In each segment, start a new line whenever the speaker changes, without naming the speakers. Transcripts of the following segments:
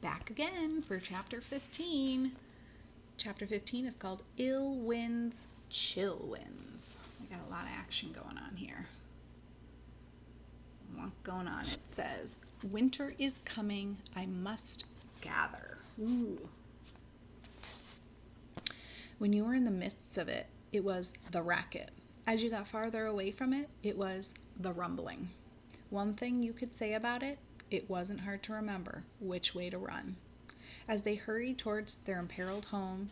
Back again for chapter 15. Chapter 15 is called Ill Winds, Chill Winds. We got a lot of action going on here. A lot going on. It says, winter is coming, I must gather. Ooh. When you were in the midst of it, it was the racket. As you got farther away from it, it was the rumbling. One thing you could say about it, it wasn't hard to remember which way to run. As they hurried towards their imperiled home,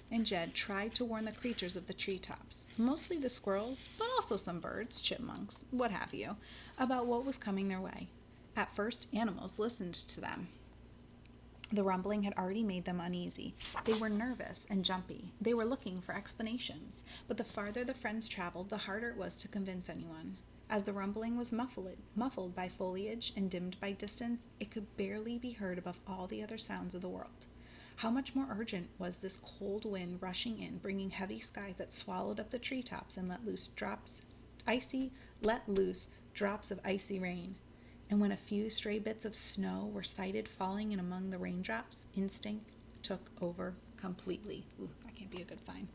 and Jed tried to warn the creatures of the treetops, mostly the squirrels, but also some birds, chipmunks, what have you, about what was coming their way. At first, animals listened to them. The rumbling had already made them uneasy. They were nervous and jumpy. They were looking for explanations, but the farther the friends traveled, the harder it was to convince anyone. As the rumbling was muffled by foliage and dimmed by distance, it could barely be heard above all the other sounds of the world. How much more urgent was this cold wind rushing in, bringing heavy skies that swallowed up the treetops and let loose drops of icy rain. And when a few stray bits of snow were sighted falling in among the raindrops, instinct took over completely. Ooh, that can't be a good sign.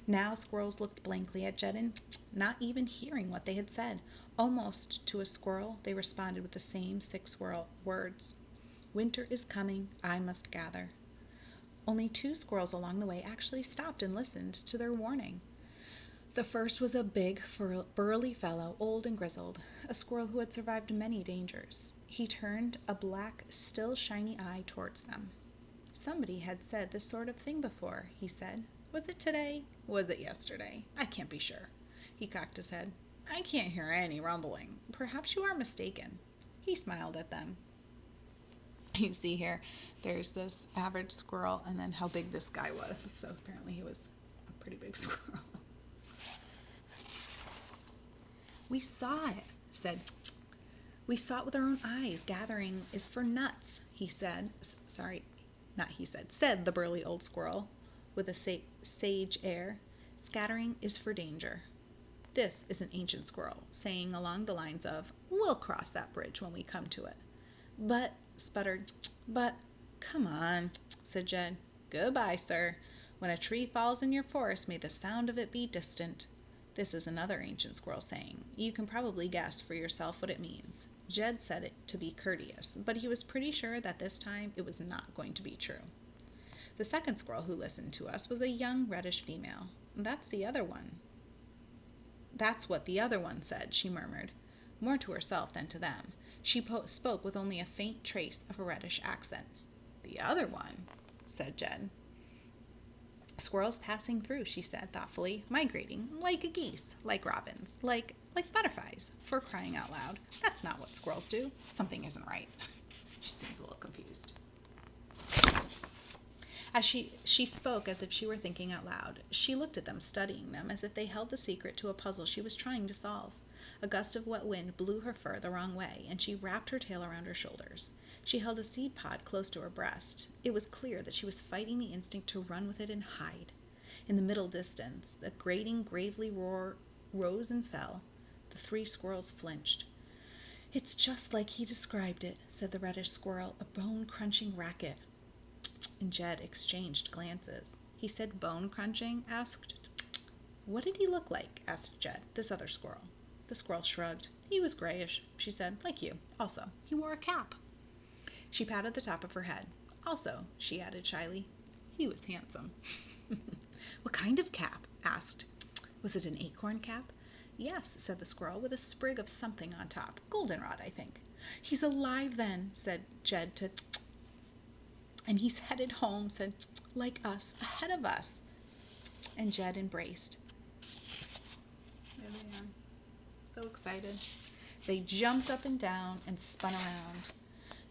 Now squirrels looked blankly at Jedden, not even hearing what they had said. Almost to a squirrel, they responded with the same 6 words. Winter is coming, I must gather. Only 2 squirrels along the way actually stopped and listened to their warning. The first was a big, burly fellow, old and grizzled, a squirrel who had survived many dangers. He turned a black, still shiny eye towards them. Somebody had said this sort of thing before, he said. Was it today? Was it yesterday? I can't be sure. He cocked his head. I can't hear any rumbling. Perhaps you are mistaken. He smiled at them. You see here, there's this average squirrel and then how big this guy was. So apparently he was a pretty big squirrel. We saw it, said. We saw it with our own eyes. Gathering is for nuts, he said. Said the burly old squirrel with a sage air. Scattering is for danger. This is an ancient squirrel, saying along the lines of, we'll cross that bridge when we come to it. But, come on, said Jed. Goodbye, sir. When a tree falls in your forest, may the sound of it be distant. This is another ancient squirrel saying. You can probably guess for yourself what it means. Jed said it to be courteous, but he was pretty sure that this time it was not going to be true. The second squirrel who listened to us was a young reddish female. That's what the other one said, she murmured, more to herself than to them. She spoke with only a faint trace of a reddish accent. The other one, said Jed. Squirrels passing through, she said thoughtfully, migrating, like geese, like robins, like butterflies, for crying out loud. That's not what squirrels do. Something isn't right. She seems a little confused. As she spoke as if she were thinking out loud, she looked at them, studying them, as if they held the secret to a puzzle she was trying to solve. A gust of wet wind blew her fur the wrong way, and she wrapped her tail around her shoulders. She held a seed pod close to her breast. It was clear that she was fighting the instinct to run with it and hide. In the middle distance, the grating, gravely roar rose and fell. The 3 squirrels flinched. It's just like he described it, said the reddish squirrel, a bone-crunching racket. And Jed exchanged glances. He said bone-crunching, asked. What did he look like? Asked Jed, this other squirrel. The squirrel shrugged. He was grayish, she said, like you. Also, he wore a cap. She patted the top of her head. Also, she added shyly, he was handsome. What kind of cap? Asked. Was it an acorn cap? Yes, said the squirrel, with a sprig of something on top. Goldenrod, I think. He's alive then, said Jed to. And he's headed home, said, like us, ahead of us. And Jed embraced. There they are. So excited. They jumped up and down and spun around.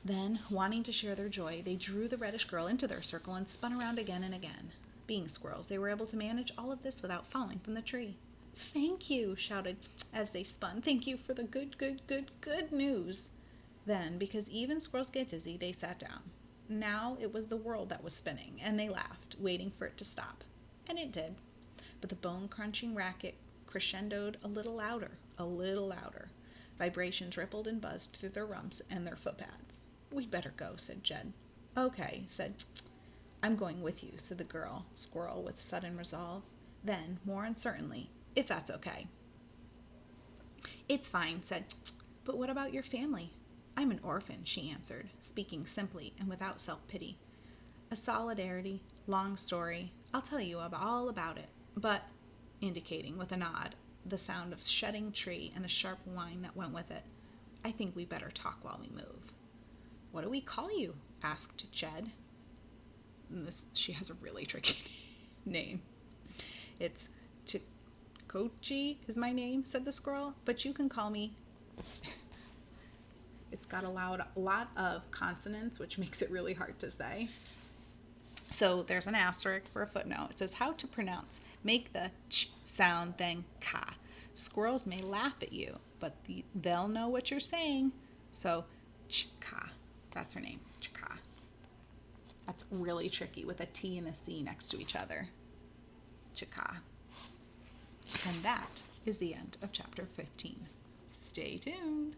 Then, wanting to share their joy, they drew the reddish girl into their circle and spun around again and again. Being squirrels, they were able to manage all of this without falling from the tree. Thank you, shouted as they spun. Thank you for the good news. Then, because even squirrels get dizzy, they sat down. Now it was the world that was spinning, and they laughed, waiting for it to stop. And it did. But the bone-crunching racket crescendoed a little louder. Vibrations rippled and buzzed through their rumps and their footpads. We'd better go, said Jed. Okay, said I'm going with you, said the girl squirrel with sudden resolve. Then, more uncertainly, if that's okay. It's fine, said but what about your family? I'm an orphan, she answered, speaking simply and without self-pity. A solidarity, long story. I'll tell you all about it. But, indicating with a nod the sound of shedding tree and the sharp whine that went with it, I think we better talk while we move. What do we call you? Asked Jed. She has a really tricky name. It's Chikochi is my name, said the squirrel, but you can call me. It's got a lot of consonants, which makes it really hard to say. So there's an asterisk for a footnote. It says how to pronounce. Make the ch sound, then ka. Squirrels may laugh at you, but they'll know what you're saying. So chka. That's her name, chka. That's really tricky with a T and a C next to each other. Chka. And that is the end of chapter 15. Stay tuned.